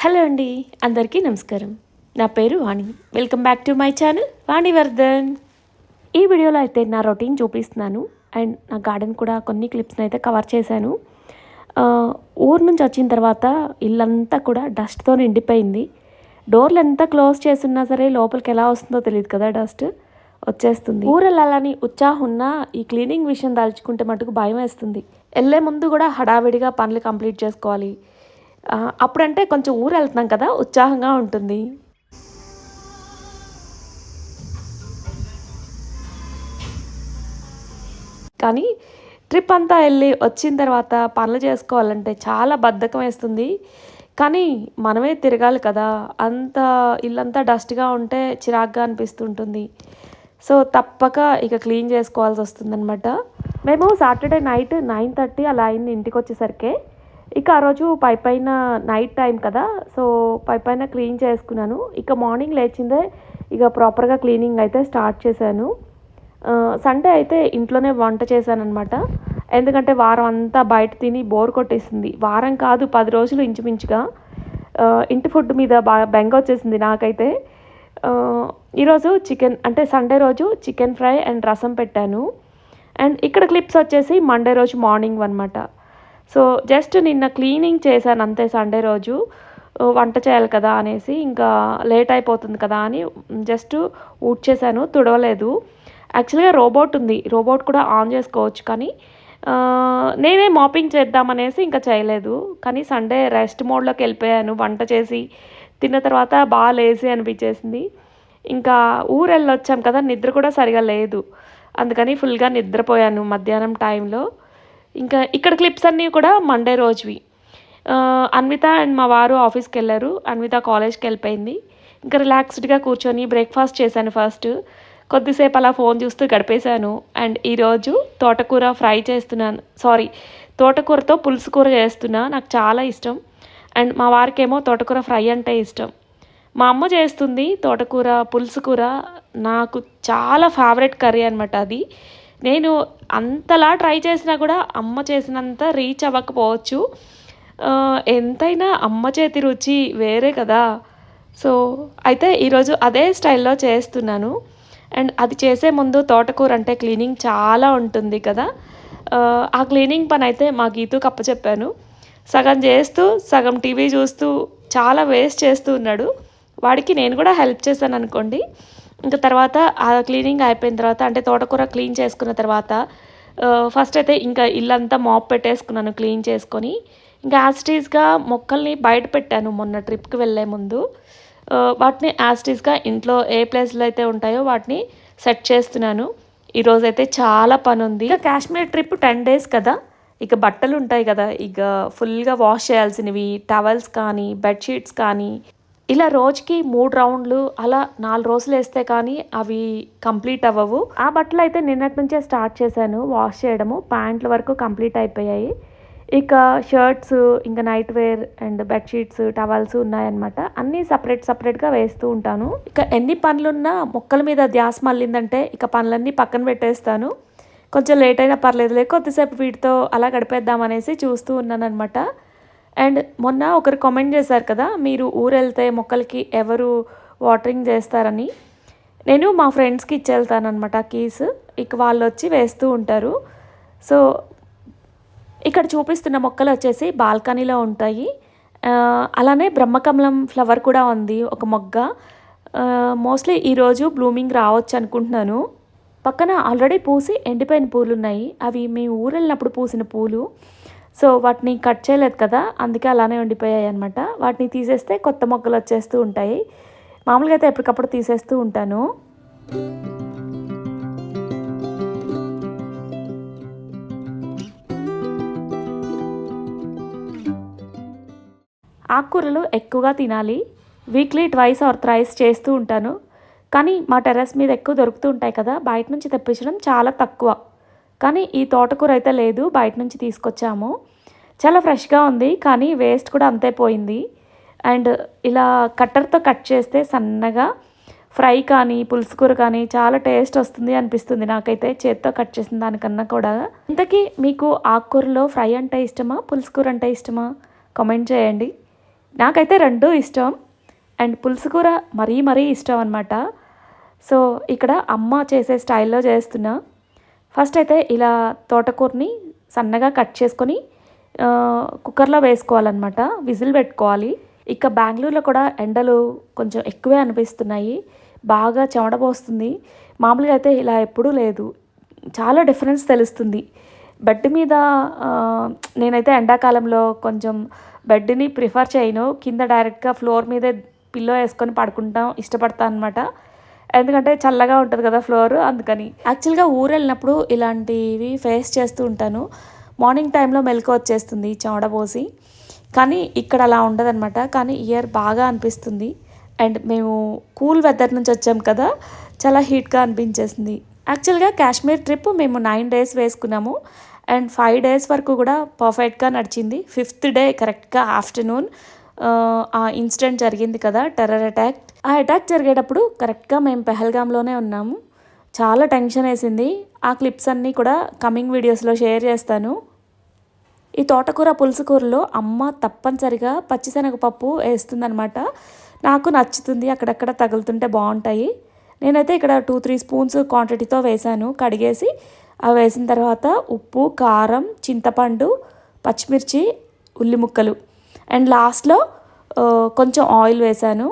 Hello అండి, అందరికీ నమస్కారం. నా పేరు Vani. Welcome back to my channel Vanivardhan. ఈ వీడియోలో అయితే నా రొటీన్ చూపిస్తున్నాను అండ్ నా గార్డెన్ కూడా కొన్ని క్లిప్స్ని అయితే కవర్ చేశాను. ఊరు నుంచి వచ్చిన తర్వాత ఇల్లంతా కూడా డస్ట్తో నిండిపోయింది. డోర్లు ఎంత క్లోజ్ చేస్తున్నా సరే లోపలికి ఎలా వస్తుందో తెలియదు కదా, డస్ట్ వచ్చేస్తుంది. ఊరెళ్ళాలని ఉత్సాహం ఉన్న ఈ క్లీనింగ్ విషయం దాల్చుకుంటే మటుకు భయం వేస్తుంది. వెళ్ళే ముందు కూడా హడావిడిగా పనులు కంప్లీట్ చేసుకోవాలి. అప్పుడంటే కొంచెం ఊరు వెళ్తున్నాం కదా, ఉత్సాహంగా ఉంటుంది. కానీ ట్రిప్ అంతా వెళ్ళి వచ్చిన తర్వాత పనులు చేసుకోవాలంటే చాలా బద్ధకం వేస్తుంది. కానీ మనమే తిరగాలి కదా, అంత ఇల్లంతా డస్ట్గా ఉంటే చిరాగ్గా అనిపిస్తుంటుంది. సో తప్పక ఇక క్లీన్ చేసుకోవాల్సి వస్తుందన్నమాట. మేము సాటర్డే నైట్ 9:30 అలా అయింది ఇంటికి వచ్చేసరికి. ఇక ఆ రోజు పైన నైట్ టైం కదా, సో పైన క్లీన్ చేసుకున్నాను. ఇక మార్నింగ్ లేచిందే ఇక ప్రాపర్గా క్లీనింగ్ అయితే స్టార్ట్ చేశాను. సండే అయితే ఇంట్లోనే వంట చేశానమాట. ఎందుకంటే వారం అంతా బయట తిని బోర్ కొట్టేసింది. వారం కాదు, 10 రోజులు ఇంచుమించుగా ఇంటి ఫుడ్ మీద బాగా బెంగ వచ్చేసింది నాకైతే. ఈరోజు చికెన్, అంటే సండే రోజు చికెన్ ఫ్రై అండ్ రసం పెట్టాను. అండ్ ఇక్కడ క్లిప్స్ వచ్చేసి మండే రోజు మార్నింగ్ అనమాట. సో జస్ట్ నిన్న క్లీనింగ్ చేశాను అంతే. సండే రోజు వంట చేయాలి కదా అనేసి, ఇంకా లేట్ అయిపోతుంది కదా అని జస్ట్ ఊడ్చేసాను, తుడవలేదు. యాక్చువల్గా రోబోట్ ఉంది, రోబోట్ కూడా ఆన్ చేసుకోవచ్చు, కానీ నేనే మాపింగ్ చేద్దామనేసి ఇంకా చేయలేదు. కానీ సండే రెస్ట్ మోడ్లోకి వెళ్ళిపోయాను. వంట చేసి తిన్న తర్వాత బాగా లేజీ అనిపించేసింది. ఇంకా ఊరు వెళ్ళొచ్చాం కదా, నిద్ర కూడా సరిగా లేదు, అందుకని ఫుల్గా నిద్రపోయాను మధ్యాహ్నం టైంలో. ఇంకా ఇక్కడ క్లిప్స్ అన్నీ కూడా మండే రోజువి. అన్విత అండ్ మా వారు ఆఫీస్కి వెళ్ళారు. అన్విత కాలేజ్కి వెళ్ళిపోయింది. ఇంకా రిలాక్స్డ్గా కూర్చొని బ్రేక్ఫాస్ట్ చేశాను ఫస్ట్. కొద్దిసేపు అలా ఫోన్ చూస్తూ గడిపేశాను. అండ్ ఈరోజు తోటకూర ఫ్రై చేస్తున్నాను, తోటకూరతో పులుసు కూర చేస్తున్నా. నాకు చాలా ఇష్టం. అండ్ మా వారికేమో తోటకూర ఫ్రై అంటే ఇష్టం. మా అమ్మ చేస్తుంది తోటకూర పులుసు కూర, నాకు చాలా ఫేవరెట్ కర్రీ అనమాట అది. నేను అంతలా ట్రై చేసినా కూడా అమ్మ చేసినంత రీచ్ అవ్వకపోవచ్చు. ఎంతైనా అమ్మ చేతి రుచి వేరే కదా. సో అయితే ఈరోజు అదే స్టైల్లో చేస్తున్నాను. అండ్ అది చేసే ముందు తోటకూర అంటే క్లీనింగ్ చాలా ఉంటుంది కదా. ఆ క్లీనింగ్ పని అయితే మా గీతుకు అప్పచెప్పాను. సగం చేస్తూ సగం టీవీ చూస్తూ చాలా వేస్ట్ చేస్తూ ఉన్నాడు. వాడికి నేను కూడా హెల్ప్ చేశాను అనుకోండి. ఇంకా తర్వాత ఆ క్లీనింగ్ అయిపోయిన తర్వాత, అంటే తోటకూర క్లీన్ చేసుకున్న తర్వాత ఫస్ట్ అయితే ఇంకా ఇల్లంతా మాప్ పెట్టేసుకున్నాను క్లీన్ చేసుకొని. ఇంకా యాస్టీస్గా మొక్కల్ని బయట పెట్టాను మొన్న ట్రిప్కి వెళ్ళే ముందు. వాటిని యాస్టీస్గా ఇంట్లో ఏ ప్లేస్లో అయితే ఉంటాయో వాటిని సెట్ చేస్తున్నాను. ఈరోజైతే చాలా పని ఉంది. ఇక కాశ్మీర్ ట్రిప్ 10 days కదా, ఇక బట్టలు ఉంటాయి కదా, ఇక ఫుల్గా వాష్ చేయాల్సినవి, టవల్స్ కానీ బెడ్షీట్స్ కానీ, ఇలా రోజుకి 3 రౌండ్లు అలా 4 రోజులు వేస్తే కానీ అవి కంప్లీట్ అవ్వవు. ఆ బట్టలు అయితే నిన్నటి నుంచే స్టార్ట్ చేశాను వాష్ చేయడము. ప్యాంట్ల వరకు కంప్లీట్ అయిపోయాయి. ఇక షర్ట్స్, ఇంకా night wear and bedsheets, towels ఉన్నాయన్నమాట. అన్నీ సపరేట్గా వేస్తూ ఉంటాను. ఇక ఎన్ని పనులున్నా మొక్కల మీద ధ్యాస మళ్ళిందంటే ఇక పనులన్నీ పక్కన పెట్టేస్తాను. కొంచెం లేట్ అయినా పర్లేదులే, కొద్దిసేపు వీటితో అలా గడిపేద్దామనేసి చూస్తూ ఉన్నాను అనమాట. అండ్ మొన్న ఒకరు కామెంట్ చేశారు కదా, మీరు ఊరు వెళ్తే మొక్కలకి ఎవరు వాటరింగ్ చేస్తారని. నేను మా ఫ్రెండ్స్కి ఇచ్చేళ్తానమాట కీస్, ఇక వాళ్ళు వచ్చి వేస్తూ ఉంటారు. సో ఇక్కడ చూపిస్తున్న మొక్కలు వచ్చేసి బాల్కనీలో ఉంటాయి. అలానే బ్రహ్మకమలం ఫ్లవర్ కూడా ఉంది ఒక మొగ్గ. మోస్ట్లీ ఈరోజు బ్లూమింగ్ రావచ్చు అనుకుంటున్నాను. పక్కన ఆల్రెడీ పూసి ఎండిపోయిన పూలు ఉన్నాయి, అవి మేము ఊరు వెళ్ళినప్పుడు పూసిన పూలు. సో వాటిని కట్ చేయలేదు కదా, అందుకే అలానే ఉండిపోయాయి అనమాట. వాటిని తీసేస్తే కొత్త మొక్కలు వచ్చేస్తూ ఉంటాయి. మామూలుగా అయితే ఎప్పటికప్పుడు తీసేస్తూ ఉంటాను. ఆకుకూరలు ఎక్కువగా తినాలి. వీక్లీ 2 or 3 చేస్తూ ఉంటాను. కానీ మా టెర్రస్ మీద ఎక్కువ దొరుకుతూ ఉంటాయి కదా, బయట నుంచి తెప్పించడం చాలా తక్కువ. కానీ ఈ తోటకూర అయితే లేదు, బయట నుంచి తీసుకొచ్చాము. చాలా ఫ్రెష్గా ఉంది, కానీ వేస్ట్ కూడా అంతే పోయింది. అండ్ ఇలా కట్టర్తో కట్ చేస్తే సన్నగా ఫ్రై కానీ పులుసు కూర కానీ చాలా టేస్ట్ వస్తుంది అనిపిస్తుంది నాకైతే, చేత్తో కట్ చేసిన దానికన్నా కూడా. ఇంతకీ మీకు ఆకుకూరలో ఫ్రై అంటే ఇష్టమా, పులుసు కూర అంటే ఇష్టమా? కామెంట్ చేయండి. నాకైతే రెండూ ఇష్టం. అండ్ పులుసు కూర మరీ మరీ ఇష్టం అనమాట. సో ఇక్కడ అమ్మ చేసే స్టైల్లో చేస్తున్నా. ఫస్ట్ అయితే ఇలా తోటకూరని సన్నగా కట్ చేసుకొని కుక్కర్లో వేసుకోవాలన్నమాట. విజిల్ పెట్టుకోవాలి. ఇక బెంగళూరులో కూడా ఎండలు కొంచెం ఎక్కువే అనిపిస్తున్నాయి. బాగా చెమట పోస్తుంది. మామూలుగా అయితే ఇలా ఎప్పుడూ లేదు. చాలా డిఫరెన్స్ తెలుస్తుంది. బెడ్ మీద నేనైతే ఎండాకాలంలో కొంచెం బెడ్ని ప్రిఫర్ చేయను. కింద డైరెక్ట్గా ఫ్లోర్ మీదే పిల్లో వేసుకొని పడుకుంటాం ఇష్టపడతాను అనమాట. ఎందుకంటే చల్లగా ఉంటుంది కదా ఫ్లోర్, అందుకని. యాక్చువల్గా ఊరు వెళ్ళినప్పుడు ఇలాంటివి ఫేస్ చేస్తూ ఉంటాను. మార్నింగ్ టైంలో మెలకు వచ్చేస్తుంది చెమట పోసి. కానీ ఇక్కడ అలా ఉండదన్నమాట. కానీ ఇయర్ బాగా అనిపిస్తుంది. అండ్ మేము కూల్ వెదర్ నుంచి వచ్చాం కదా, చాలా హీట్గా అనిపించేసింది. యాక్చువల్గా కాశ్మీర్ ట్రిప్ మేము 9 days వేసుకున్నాము. అండ్ 5 days వరకు కూడా పర్ఫెక్ట్గా నడిచింది. 5th day కరెక్ట్గా ఆఫ్టర్నూన్ ఆ ఇన్సిడెంట్ జరిగింది కదా, టెర్రర్ అటాక్. ఆ అటాక్ జరిగేటప్పుడు కరెక్ట్గా మేము పెహల్గాంలోనే ఉన్నాము. చాలా టెన్షన్ వేసింది. ఆ క్లిప్స్ అన్నీ కూడా కమింగ్ వీడియోస్లో షేర్ చేస్తాను. ఈ తోటకూర పులుసు కూరలో అమ్మ తప్పనిసరిగా పచ్చిశనగపప్పు వేస్తుందనమాట. నాకు నచ్చుతుంది, అక్కడక్కడ తగులుతుంటే బాగుంటాయి. నేనైతే ఇక్కడ 2-3 spoons క్వాంటిటీతో వేసాను కడిగేసి. అవి వేసిన తర్వాత ఉప్పు, కారం, చింతపండు, పచ్చిమిర్చి, ఉల్లి ముక్కలు అండ్ లాస్ట్లో కొంచెం ఆయిల్ వేసాను,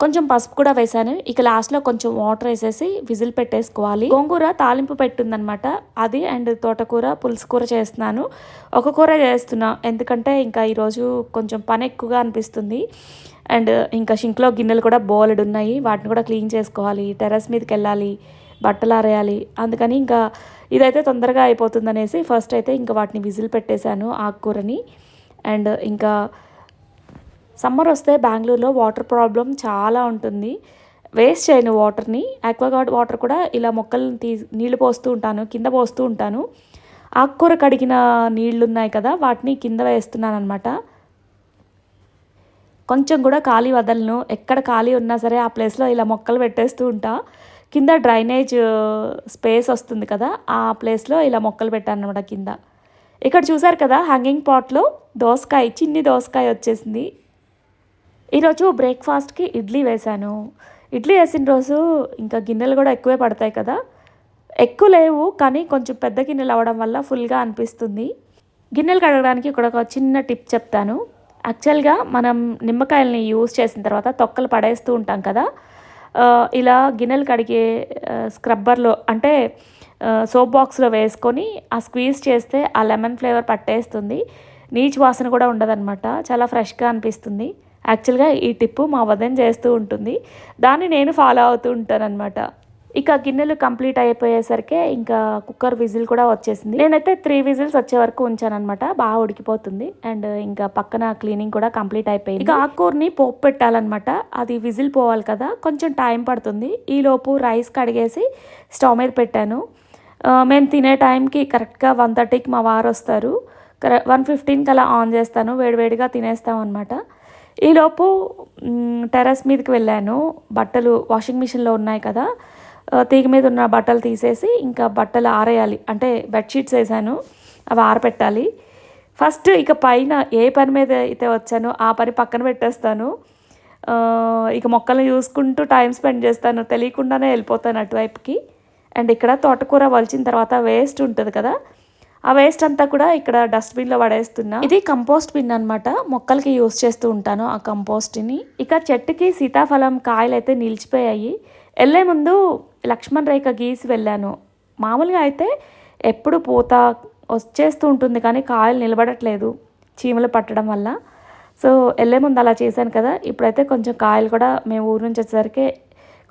కొంచెం పసుపు కూడా వేసాను. ఇక లాస్ట్లో కొంచెం వాటర్ వేసేసి విజిల్ పెట్టేసుకోవాలి. గోంగూర తాలింపు పెట్టుందనమాట, అది అండ్ తోటకూర పులుసు కూర చేస్తున్నాను. ఒక కూర చేస్తున్నా ఎందుకంటే ఇంకా ఈరోజు కొంచెం పని ఎక్కువగా అనిపిస్తుంది. అండ్ ఇంకా షింక్లో గిన్నెలు కూడా బోలెడు ఉన్నాయి, వాటిని కూడా క్లీన్ చేసుకోవాలి. టెర్రస్ మీదకి వెళ్ళాలి, బట్టలు ఆరేయాలి. అందుకని ఇంకా ఇదైతే తొందరగా అయిపోతుంది అనేసి ఫస్ట్ అయితే ఇంకా వాటిని విజిల్ పెట్టేశాను ఆకుకూరని. అండ్ ఇంకా సమ్మర్ వస్తే బెంగళూరులో వాటర్ ప్రాబ్లం చాలా ఉంటుంది. వేస్ట్ చేయను వాటర్ని. ఆక్వాగార్డ్ వాటర్ కూడా ఇలా మొక్కలను నీళ్లు పోస్తూ ఉంటాను, కింద పోస్తూ ఉంటాను. ఆకుకూర కడిగిన నీళ్లు ఉన్నాయి కదా, వాటిని కింద వేస్తున్నాను అనమాట. కొంచెం కూడా ఖాళీ వదలను. ఎక్కడ ఖాళీ ఉన్నా సరే ఆ ప్లేస్లో ఇలా మొక్కలు పెట్టేస్తూ ఉంటా. కింద డ్రైనేజ్ స్పేస్ వస్తుంది కదా, ఆ ప్లేస్లో ఇలా మొక్కలు పెట్టాను అనమాట కింద. ఇక్కడ చూసారు కదా హ్యాంగింగ్ పాట్లో దోసకాయ, చిన్ని దోసకాయ వచ్చేసింది. ఈరోజు బ్రేక్ఫాస్ట్కి ఇడ్లీ వేశాను. ఇడ్లీ వేసిన రోజు ఇంకా గిన్నెలు కూడా ఎక్కువే పడతాయి కదా, ఎక్కువ లేవు కానీ కొంచెం పెద్ద గిన్నెలు అవ్వడం వల్ల ఫుల్గా అనిపిస్తుంది. గిన్నెలు కడగడానికి ఇక్కడ ఒక చిన్న టిప్ చెప్తాను. యాక్చువల్గా మనం నిమ్మకాయలని యూజ్ చేసిన తర్వాత తొక్కలు పడేస్తూ ఉంటాం కదా, ఇలా గిన్నెలు కడిగే స్క్రబ్బర్లో అంటే సోప్ బాక్స్లో వేసుకొని ఆ స్క్వీజ్ చేస్తే ఆ లెమన్ ఫ్లేవర్ పట్టేస్తుంది. నీచు వాసన కూడా ఉండదన్నమాట, చాలా ఫ్రెష్గా అనిపిస్తుంది. యాక్చువల్గా ఈ టిప్పు మా వదిన చేస్తూ ఉంటుంది, దాన్ని నేను ఫాలో అవుతూ ఉంటాను అనమాట. ఇక గిన్నెలు కంప్లీట్ అయిపోయేసరికి ఇంకా కుక్కర్ విజిల్ కూడా వచ్చేసింది. నేనైతే 3 whistles వచ్చే వరకు ఉంచాను అనమాట, బాగా ఉడికిపోతుంది. అండ్ ఇంకా పక్కన క్లీనింగ్ కూడా కంప్లీట్ అయిపోయింది. ఇక ఆకుకూరని పోపు పెట్టాలన్నమాట, అది విజిల్ పోవాలి కదా, కొంచెం టైం పడుతుంది. ఈలోపు రైస్ కడిగేసి స్టవ్ మీద పెట్టాను. మేము తినే టైంకి కరెక్ట్గా 1:30కి మా వారు వస్తారు. 1:15కి అలా ఆన్ చేస్తాను, వేడివేడిగా తినేస్తాం అనమాట. ఈలోపు టెర్రస్ మీదకి వెళ్ళాను. బట్టలు వాషింగ్ మిషన్లో ఉన్నాయి కదా, తీగ మీద ఉన్న బట్టలు తీసేసి ఇంకా బట్టలు ఆరేయాలి. అంటే బెడ్షీట్స్ వేసాను, అవి ఆరపెట్టాలి. ఫస్ట్ ఇక పైన ఏ పని మీద అయితే వచ్చానో ఆ పని పక్కన పెట్టేస్తాను. ఇక మొక్కలను చూసుకుంటూ టైం స్పెండ్ చేస్తాను, తెలియకుండానే వెళ్ళిపోతాను అటువైపుకి. అండ్ ఇక్కడ తోటకూర వలిచిన తర్వాత వేస్ట్ ఉంటుంది కదా, ఆ వేస్ట్ అంతా కూడా ఇక్కడ డస్ట్బిన్లో పడేస్తున్నా. ఇది కంపోస్ట్ బిన్ అనమాట, మొక్కలకి యూస్ చేస్తూ ఉంటాను ఆ కంపోస్ట్ని. ఇక చెట్టుకి సీతాఫలం కాయలు అయితే నిలిచిపోయాయి. వెళ్ళే ముందు లక్ష్మణ్ రేఖ గీసి వెళ్ళాను. మామూలుగా అయితే ఎప్పుడు పూత వచ్చేస్తూ ఉంటుంది కానీ కాయలు నిలబడట్లేదు చీమలు పట్టడం వల్ల. సో వెళ్ళే ముందు అలా చేశాను కదా, ఇప్పుడైతే కొంచెం కాయలు కూడా మేము ఊరు నుంచి వచ్చేసరికి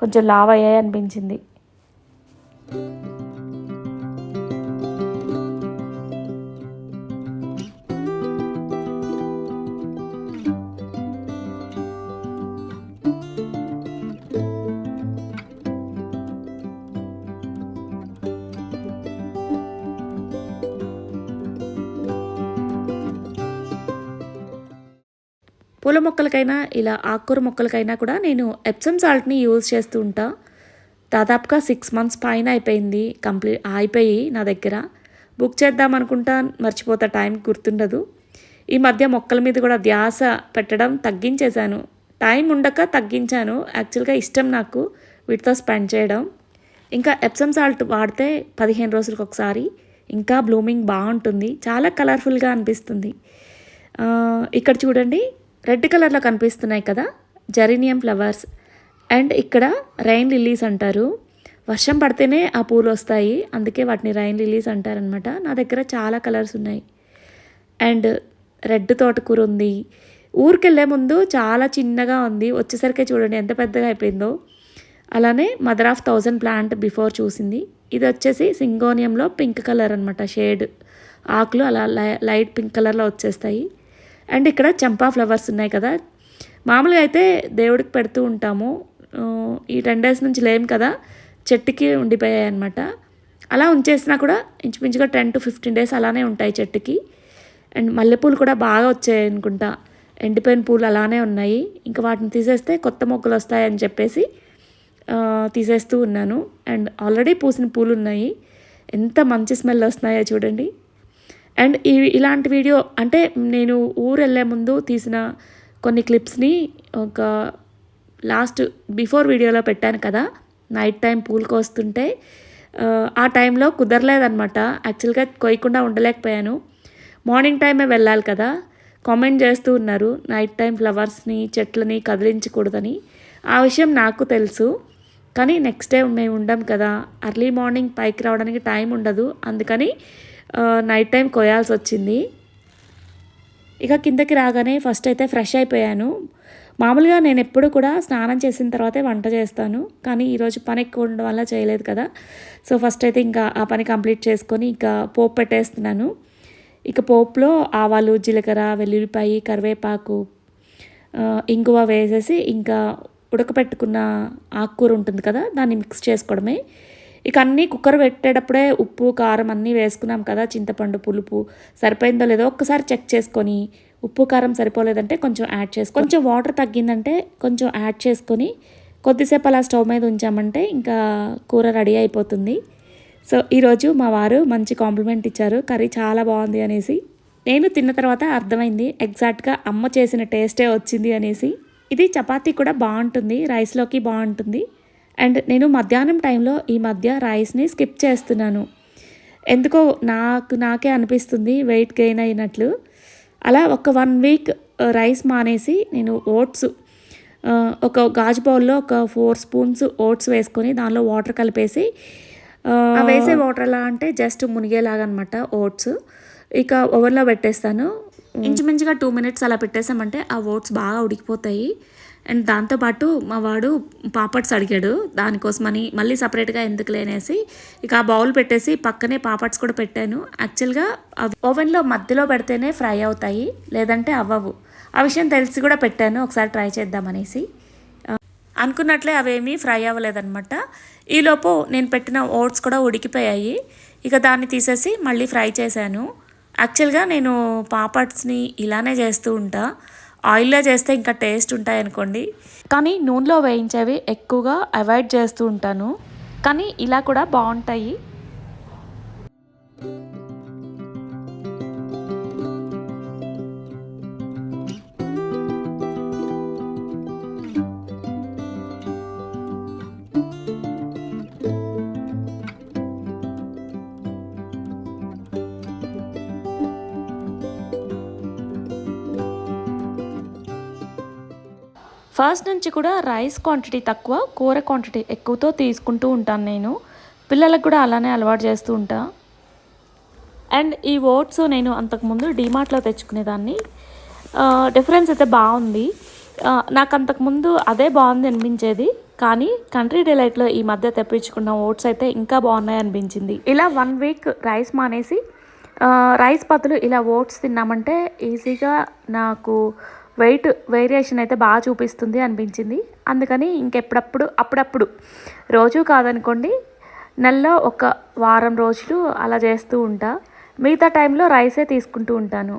కొంచెం లావ్ అయ్యాయి అనిపించింది. పూల మొక్కలకైనా ఇలా ఆకుకూర మొక్కలకైనా కూడా నేను ఎప్సమ్ సాల్ట్ని యూజ్ చేస్తూ ఉంటా. దాదాపుగా 6 months పైన అయిపోయింది, అయిపోయి నా దగ్గర. బుక్ చేద్దాం అనుకుంటా, మర్చిపోతా, టైం గుర్తుండదు. ఈ మధ్య మొక్కల మీద కూడా ధ్యాస పెట్టడం తగ్గించేశాను. టైం ఉండక తగ్గించాను. యాక్చువల్గా ఇష్టం నాకు వీటితో స్పెండ్ చేయడం. ఇంకా ఎప్సమ్ సాల్ట్ వాడితే 15 రోజులకు ఒకసారి ఇంకా బ్లూమింగ్ బాగుంటుంది. చాలా కలర్ఫుల్గా అనిపిస్తుంది. ఇక్కడ చూడండి, రెడ్ కలర్లో కనిపిస్తున్నాయి కదా జెరేనియం ఫ్లవర్స్. అండ్ ఇక్కడ రైన్ లిల్లీస్ అంటారు. వర్షం పడితేనే ఆ పూలు వస్తాయి, అందుకే వాటిని రైన్ లిల్లీస్ అంటారనమాట. నా దగ్గర చాలా కలర్స్ ఉన్నాయి. అండ్ రెడ్ తోటకూర ఉంది. ఊరికెళ్ళే ముందు చాలా చిన్నగా ఉంది, వచ్చేసరికి చూడండి ఎంత పెద్దగా అయిపోయిందో. అలానే మదర్ ఆఫ్ 1000 ప్లాంట్ బిఫోర్ చూసింది. ఇది వచ్చేసి సింగోనియంలో పింక్ కలర్ అనమాట, షేడ్ ఆకులు అలా లైట్ పింక్ కలర్లో వచ్చేస్తాయి. అండ్ ఇక్కడ చంపా ఫ్లవర్స్ ఉన్నాయి కదా, మామూలుగా అయితే దేవుడికి పెడుతూ ఉంటాము. ఈ 10 days నుంచి లేం కదా, చెట్టుకి ఉండిపోయాయి అనమాట. అలా ఉంచేసినా కూడా ఇంచుమించుగా 10 to 15 days అలానే ఉంటాయి చెట్టుకి. అండ్ మల్లెపూలు కూడా బాగా వచ్చాయి అనుకుంటా, ఎండిపోయిన పూలు అలానే ఉన్నాయి. ఇంకా వాటిని తీసేస్తే కొత్త మొక్కలు వస్తాయని చెప్పేసి తీసేస్తూ ఉన్నాను. అండ్ ఆల్రెడీ పూసిన పూలు ఉన్నాయి, ఎంత మంచి స్మెల్ వస్తున్నాయో చూడండి. అండ్ ఇలాంటి వీడియో అంటే నేను ఊరు వెళ్ళే ముందు తీసిన కొన్ని క్లిప్స్ని ఒక లాస్ట్ బిఫోర్ వీడియోలో పెట్టాను కదా, నైట్ టైం పూలు కోస్తుంటే ఆ టైంలో కుదరలేదనమాట. యాక్చువల్గా కోయకుండా ఉండలేకపోయాను. మార్నింగ్ టైమే వెళ్ళాలి కదా. కామెంట్ చేస్తూ ఉన్నారు నైట్ టైం ఫ్లవర్స్ని చెట్లని కదిలించకూడదని. ఆ విషయం నాకు తెలుసు, కానీ నెక్స్ట్ డే మేము ఉండం కదా, అర్లీ మార్నింగ్ పైకి రావడానికి టైం ఉండదు, అందుకని నైట్ టైం కోయాల్సి వచ్చింది. ఇక కిందకి రాగానే ఫస్ట్ అయితే ఫ్రెష్ అయిపోయాను. మామూలుగా నేను ఎప్పుడు కూడా స్నానం చేసిన తర్వాతే వంట చేస్తాను, కానీ ఈరోజు పని ఎక్కువ ఉండడం వల్ల చేయలేదు కదా. సో ఫస్ట్ అయితే ఇంకా ఆ పని కంప్లీట్ చేసుకొని ఇంకా పోపు పెట్టేస్తున్నాను. ఇక పోపులో ఆవాలు, జీలకర్ర, వెల్లుల్లిపాయ, కరివేపాకు, ఇంగువ వేసేసి ఇంకా ఉడకపెట్టుకున్న ఆకుకూర ఉంటుంది కదా, దాన్ని మిక్స్ చేసుకోవడమే. ఇక అన్నీ కుక్కర్ పెట్టేటప్పుడే ఉప్పు కారం అన్నీ వేసుకున్నాం కదా, చింతపండు పులుపు సరిపోయిందో లేదో ఒక్కసారి చెక్ చేసుకొని, ఉప్పు కారం సరిపోలేదంటే కొంచెం యాడ్ చేసుకొని, కొంచెం వాటర్ తగ్గిందంటే కొంచెం యాడ్ చేసుకొని కొద్దిసేపు అలా స్టవ్ మీద ఉంచామంటే ఇంకా కూర రెడీ అయిపోతుంది. సో ఈరోజు మా వారు మంచి కాంప్లిమెంట్ ఇచ్చారు, కర్రీ చాలా బాగుంది అనేసి. నేను తిన్న తర్వాత అర్థమైంది ఎగ్జాక్ట్గా అమ్మ చేసిన టేస్టే వచ్చింది అనేసి. ఇది చపాతీ కూడా బాగుంటుంది, రైస్లోకి బాగుంటుంది. అండ్ నేను మధ్యాహ్నం టైంలో ఈ మధ్య రైస్ని స్కిప్ చేస్తున్నాను. ఎందుకో నాకే అనిపిస్తుంది వెయిట్ గెయిన్ అయినట్లు. అలా ఒక 1 week రైస్ మానేసి నేను ఓట్స్ ఒక గాజు బౌల్లో ఒక 4 spoons ఓట్స్ వేసుకొని దానిలో వాటర్ కలిపేసి, వేసే వాటర్ ఎలా అంటే జస్ట్ మునిగేలాగా అనమాట ఓట్స్. ఇక ఓవెన్లో పెట్టేస్తాను. ఇంచుమించుగా 2 minutes అలా పెట్టేసామంటే ఆ ఓట్స్ బాగా ఉడికిపోతాయి. అండ్ దాంతోపాటు మా వాడు పాపడ్స్ అడిగాడు, దానికోసమని మళ్ళీ సపరేట్గా ఎందుకు లేనేసి ఇక ఆ బౌల్ పెట్టేసి పక్కనే పాపడ్స్ కూడా పెట్టాను. యాక్చువల్గా అవి ఓవెన్లో మధ్యలో పెడితేనే ఫ్రై అవుతాయి, లేదంటే అవ్వవు. ఆ విషయం తెలిసి కూడా పెట్టాను, ఒకసారి ట్రై చేద్దామనేసి. అనుకున్నట్లే అవేమీ ఫ్రై అవ్వలేదన్నమాట. ఈలోపు నేను పెట్టిన ఓట్స్ కూడా ఉడికిపోయాయి. ఇక దాన్ని తీసేసి మళ్ళీ ఫ్రై చేశాను. యాక్చువల్గా నేను పాపడ్స్ని ఇలానే చేస్తూ ఉంటా, ఆయిల్లో చేస్తే ఇంకా టేస్ట్ ఉంటాయి అనుకోండి, కానీ నూనెలో వేయించేవి ఎక్కువగా అవాయిడ్ చేస్తూ ఉంటాను. కానీ ఇలా కూడా బాగుంటాయి. ఫస్ట్ నుంచి కూడా రైస్ క్వాంటిటీ తక్కువ, కూర క్వాంటిటీ ఎక్కువతో తీసుకుంటూ ఉంటాను నేను. పిల్లలకు కూడా అలానే అలవాటు చేస్తూ ఉంటా. అండ్ ఈ ఓట్స్ నేను అంతకుముందు డీమార్ట్లో తెచ్చుకునేదాన్ని. డిఫరెన్స్ అయితే బాగుంది. నాకు అంతకుముందు అదే బాగుంది అనిపించేది, కానీ కంట్రీ డిలైట్లో ఈ మధ్య తెప్పించుకున్న ఓట్స్ అయితే ఇంకా బాగున్నాయి అనిపించింది. ఇలా 1 week రైస్ మానేసి రైస్ బదులు ఇలా ఓట్స్ తిన్నామంటే ఈజీగా నాకు వెయిట్ వేరియేషన్ అయితే బాగా చూపిస్తుంది అనిపించింది. అందుకని అప్పుడప్పుడు రోజు కాదనుకోండి, నెలలో ఒక వారం రోజులు అలా చేస్తూ ఉంటా. మిగతా టైంలో రైసే తీసుకుంటూ ఉంటాను.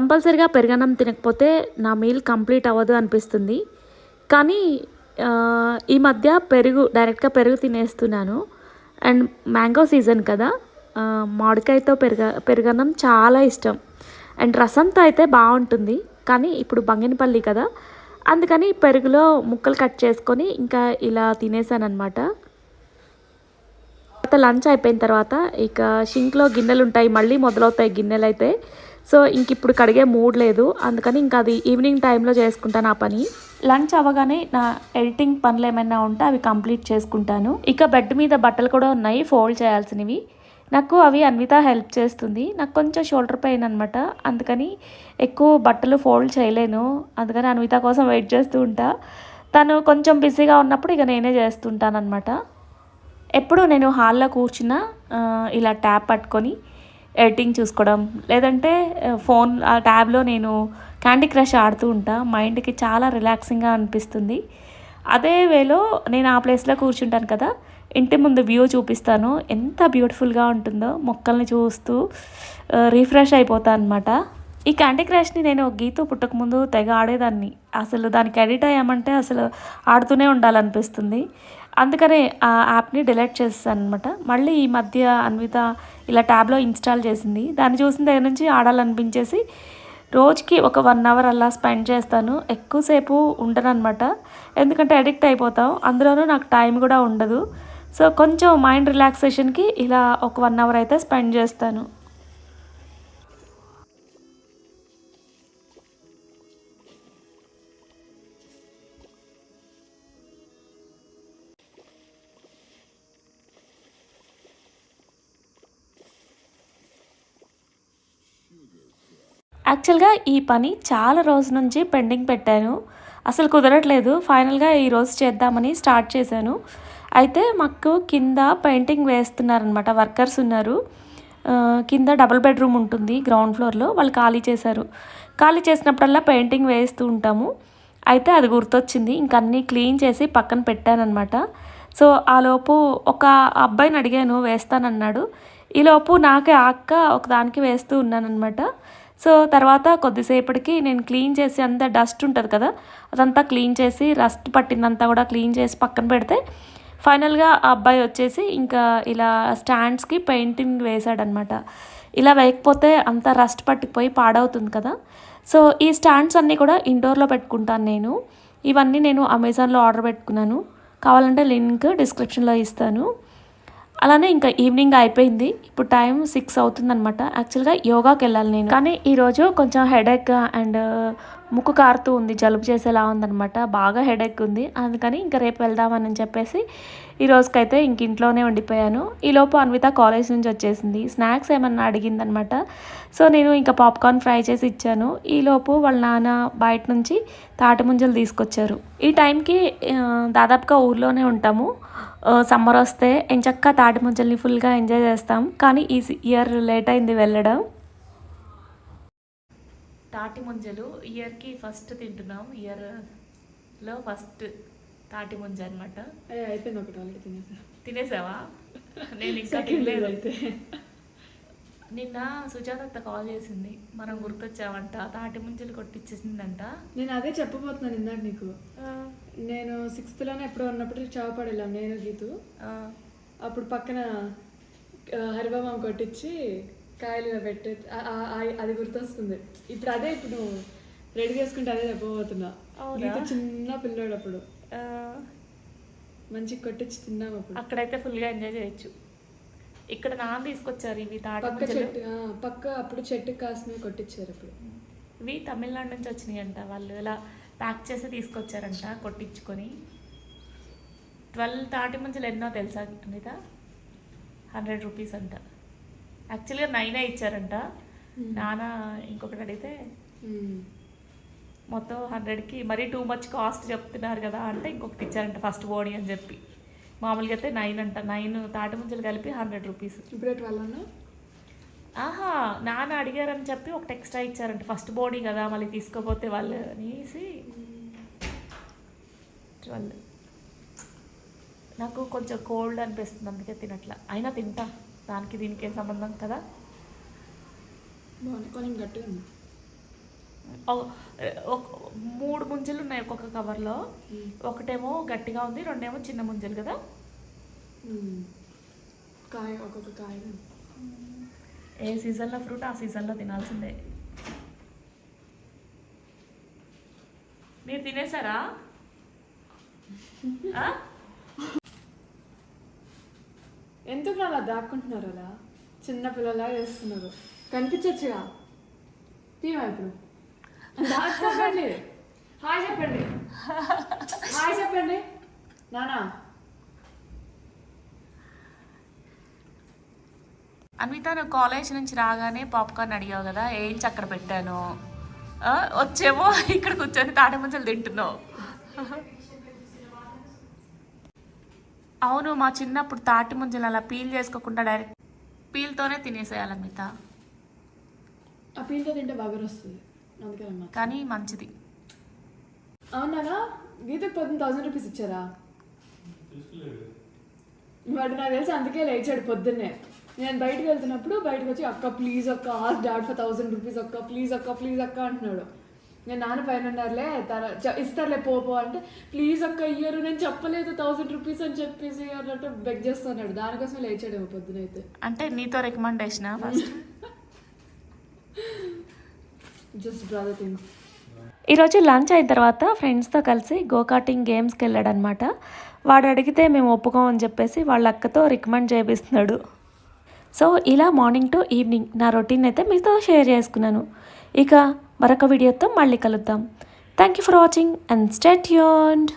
కంపల్సరీగా పెరుగన్నం తినకపోతే నా మీల్ కంప్లీట్ అవ్వదు అనిపిస్తుంది. కానీ ఈ మధ్య డైరెక్ట్గా పెరుగు తినేస్తున్నాను. అండ్ మ్యాంగో సీజన్ కదా, మామిడికాయతో పెరుగన్నం చాలా ఇష్టం. అండ్ రసంతో అయితే బాగుంటుంది, కానీ ఇప్పుడు బంగినపల్లి కదా, అందుకని పెరుగులో ముక్కలు కట్ చేసుకొని ఇంకా ఇలా తినేసాను అనమాట. లంచ్ అయిపోయిన తర్వాత ఇక షింక్లో గిన్నెలు ఉంటాయి, మళ్ళీ మొదలవుతాయి గిన్నెలు అయితే. సో ఇంక ఇప్పుడు కడిగే మూడ్ లేదు, అందుకని ఇంకా అది ఈవినింగ్ టైంలో చేసుకుంటాను ఆ పని. లంచ్ అవ్వగానే నా ఎడిటింగ్ పనులు ఏమైనా ఉంటే అవి కంప్లీట్ చేసుకుంటాను. ఇక బెడ్ మీద బట్టలు కూడా ఉన్నాయి ఫోల్డ్ చేయాల్సినవి. నాకు అవి అన్విత హెల్ప్ చేస్తుంది. నాకు కొంచెం షోల్డర్ పెయిన్ అనమాట, అందుకని ఎక్కువ బట్టలు ఫోల్డ్ చేయలేను. అందుకని అన్విత కోసం వెయిట్ చేస్తూ ఉంటా. తను కొంచెం బిజీగా ఉన్నప్పుడు ఇక నేనే చేస్తుంటాను అనమాట. ఎప్పుడు నేను హాల్లో కూర్చున్నా ఇలా ట్యాబ్ పట్టుకొని ఎడిటింగ్ చూసుకోవడం, లేదంటే ఫోన్ ఆ ట్యాబ్లో నేను క్యాండీ క్రష్ ఆడుతూ ఉంటా. మైండ్కి చాలా రిలాక్సింగ్గా అనిపిస్తుంది. అదే వేలో నేను ఆ ప్లేస్లో కూర్చుంటాను కదా, ఇంటి ముందు వ్యూ చూపిస్తాను, ఎంత బ్యూటిఫుల్గా ఉంటుందో. మొక్కల్ని చూస్తూ రిఫ్రెష్ అయిపోతాను అనమాట. ఈ క్యాండీ క్రష్ని నేను గీతూ పుట్టకముందు తెగ ఆడేదాన్ని. అసలు దానికి ఎడిట్ అయ్యామంటే అసలు ఆడుతూనే ఉండాలనిపిస్తుంది. అందుకనే ఆ యాప్ని డిలీట్ చేస్తాను అనమాట. మళ్ళీ ఈ మధ్య అన్విత ఇలా ట్యాబ్లో ఇన్స్టాల్ చేసింది. దాన్ని చూసిన దగ్గర నుంచి ఆడాలనిపించేసి రోజుకి ఒక 1 అవర్ అలా స్పెండ్ చేస్తాను. ఎక్కువసేపు ఉండను అనమాట, ఎందుకంటే అడిక్ట్ అయిపోతాం. అందులోనూ నాకు టైం కూడా ఉండదు. సో కొంచెం మైండ్ రిలాక్సేషన్కి ఇలా ఒక 1 అవర్ అయితే స్పెండ్ చేస్తాను. యాక్చువల్గా ఈ పని చాలా రోజుల నుంచి పెండింగ్ పెట్టాను, అసలు కుదరట్లేదు. ఫైనల్గా ఈరోజు చేద్దామని స్టార్ట్ చేశాను. అయితే మాకు కింద పెయింటింగ్ వేస్తున్నారనమాట, వర్కర్స్ ఉన్నారు. కింద డబుల్ బెడ్రూమ్ ఉంటుంది గ్రౌండ్ ఫ్లోర్లో, వాళ్ళు ఖాళీ చేశారు. ఖాళీ చేసినప్పుడల్లా పెయింటింగ్ వేస్తూ ఉంటాము. అయితే అది గుర్తొచ్చింది, ఇంక అన్నీ క్లీన్ చేసి పక్కన పెట్టానమాట. సో ఆలోపు ఒక అబ్బాయిని అడిగాను, వేస్తానన్నాడు. ఈలోపు నాకే ఆక్క ఒకదానికి వేస్తూ ఉన్నానమాట. సో తర్వాత కొద్దిసేపటికి నేను క్లీన్ చేసి అంతా డస్ట్ ఉంటుంది కదా, అదంతా క్లీన్ చేసి రస్ట్ పట్టిందంతా కూడా క్లీన్ చేసి పక్కన పెడితే ఫైనల్గా ఆ అబ్బాయి వచ్చేసి ఇంకా ఇలా స్టాండ్స్కి పెయింటింగ్ వేశాడనమాట. ఇలా వేయకపోతే అంతా రస్ట్ పట్టిపోయి పాడవుతుంది కదా. సో ఈ స్టాండ్స్ అన్నీ కూడా ఇండోర్లో పెట్టుకుంటాను నేను. ఇవన్నీ నేను అమెజాన్లో ఆర్డర్ పెట్టుకున్నాను, కావాలంటే లింక్ డిస్క్రిప్షన్లో ఇస్తాను. అలానే ఇంకా ఈవినింగ్ అయిపోయింది, ఇప్పుడు టైం 6 అవుతుందనమాట. యాక్చువల్గా యోగాకి వెళ్ళాలి నేను, కానీ ఈరోజు కొంచెం హెడేక్ అండ్ ముక్కు కారుతూ ఉంది, జలుబు చేసేలా ఉందనమాట, బాగా హెడేక్ ఉంది. అందుకని ఇంకా రేపు వెళ్దామని చెప్పేసి ఈ రోజుకైతే ఇంక ఇంట్లోనే ఉండిపోయాను. ఈలోపు అన్విత కాలేజ్ నుంచి వచ్చేసింది, స్నాక్స్ ఏమన్నా అడిగిందనమాట. సో నేను ఇంకా పాప్కార్న్ ఫ్రై చేసి ఇచ్చాను. ఈలోపు వాళ్ళ నాన్న బయట నుంచి తాటి ముంజలు తీసుకొచ్చారు. ఈ టైంకి దాదాపుగా ఊర్లోనే ఉంటాము. సమ్మర్ వస్తే ఎంచక్కా తాటి ముంజల్ని ఫుల్గా ఎంజాయ్ చేస్తాం. కానీ ఈ ఇయర్ లేట్ అయింది వెళ్ళడం. తాటి ముంజలు ఇయర్కి ఫస్ట్ తింటున్నాం, ఇయర్లో ఫస్ట్ తాటి ముంజ అనమాట. అయిపోయింది, ఒకటి ఆల్రెడీ తినేసావా? నేను ఇంకా తినలేదు. అయితే నిన్న సుజాత కాల్ చేసింది, మనం గుర్తొచ్చావంట, తాటి ముంజలు కొట్టించేసిందంట. నేను అదే చెప్పబోతున్నాను ఇందాక నీకు. నేను 6th ఎప్పుడో ఉన్నప్పుడు చావపాడు వెళ్ళాం నేను గీతు. అప్పుడు పక్కన హరిబాబా కొట్టించి కాయలు పెట్టే అది గుర్తొస్తుంది ఇప్పుడు. అదే ఇప్పుడు నువ్వు రెడీ చేసుకుంటే అదే చెప్పబోతున్నా. గీత చిన్న పిల్లోడు అప్పుడు మంచిగా కొట్టించి తిన్నాం అప్పుడు. అక్కడైతే ఫుల్గా ఎంజాయ్ చేయొచ్చు. ఇక్కడ నాన్న తీసుకొచ్చారు ఇవి తాటి పక్క అప్పుడు చెట్టు కాసినవి కొట్టించారు. అప్పుడు ఇవి తమిళనాడు నుంచి వచ్చినాయి అంట, వాళ్ళు ఇలా ప్యాక్ చేసి తీసుకొచ్చారంట కొట్టించుకొని. 12 తాటి ముంజలు ఎన్నో తెలుసా అనిత? 100 రూపీస్ అంట. యాక్చువల్గా 9 ఇచ్చారంట. నాన్న ఇంకొకటి అడిగితే మొత్తం 100కి మరీ టూ మచ్ కాస్ట్ చెప్తున్నారు కదా అంటే ఇంకొకటి ఇచ్చారంట ఫస్ట్ బోడీ అని చెప్పి. మామూలుగా అయితే 9 అంట. 9 తాటి ముంజలు కలిపి 100 రూపీస్. ఇప్పుడు 12. ఆహా, నాన్న అడిగారని చెప్పి ఒకటి ఎక్స్ట్రా ఇచ్చారంట, ఫస్ట్ బాడీ కదా మళ్ళీ తీసుకోపోతే వాళ్ళు అనేసి 12. నాకు కొంచెం కోల్డ్ అనిపిస్తుంది, అందుకే తినట్లా. అయినా తింటా, దానికి దీనికి ఏం సంబంధం కదా. కొంచెం గట్టిగా ఉంది. మూడు ముంజలు ఉన్నాయి ఒక్కొక్క కవర్లో. ఒకటేమో గట్టిగా ఉంది, రెండేమో చిన్న ముంజలు కదా. కాయ ఒక్కొక్క కాయ. ఏ సీజన్లో ఫ్రూట్ ఆ సీజన్లో తినాల్సిందే. మీరు తినేసారా? ఎందుకు అలా దాక్కుంటున్నారు? అలా చిన్న పిల్లలా చేస్తున్నారు. కనిపించచ్చుగా. తీవా ఇప్పుడు దాక్కోకండి. హాయ్ చెప్పండి, హాయ్ చెప్పండి నానా. అన్విత, నువ్వు కాలేజ్ నుంచి రాగానే పాప్కార్న్ అడిగావు కదా, ఏంచి అక్కడ పెట్టాను. వచ్చేమో ఇక్కడ కూర్చొని తాటి ముంజలు తింటున్నావు. అవును, మా చిన్నప్పుడు తాటి ముంజలు అలా పీల్ చేసుకోకుండా డైరెక్ట్ పీల్తోనే తినేసేయాలి అన్విత. ఆ పీల్తో తింటే బాగా వస్తుంది, అందుకనమ్మా. కానీ మంచిది. అవునా? గీతకు 1000 రూపీస్ ఇచ్చారా? వాడు నాకు తెలిసి అందుకే లేచాడు పొద్దున్నే. నేను బయటకు వెళ్తున్నప్పుడు బయటకు వచ్చి అక్క ప్లీజ్ అక్క, ఆస్క్ డాడ్ ఫర్ 1000 రూపీస్ అక్క, ప్లీజ్ అక్క ప్లీజ్ అక్క అంటున్నాడు. నేను నాన్న పైన ఉన్నారులే ఇస్తారులే పో అంటే, ప్లీజ్ అక్క ఇయ్యరు, నేను చెప్పలేదు 1000 రూపీస్ అని చెప్పేసి అన్నట్టు బెగ్ చేస్తున్నాడు. దానికోసమే లేచాడేమో పొద్దునైతే. అంటే నీతో recommendation first? Just brother things. ఈరోజు లంచ్ అయిన తర్వాత ఫ్రెండ్స్తో కలిసి గోకాటింగ్ గేమ్స్కి వెళ్ళాడనమాట. వాడు అడిగితే మేము ఒప్పుకోమని చెప్పేసి వాళ్ళ అక్కతో రికమెండ్ చేపిస్తున్నాడు. సో ఇలా మార్నింగ్ టు ఈవినింగ్ నా రొటీన్ అయితే మీతో షేర్ చేసుకున్నాను. ఇక మరొక వీడియోతో మళ్ళీ కలుద్దాం. Thank you for watching and stay tuned.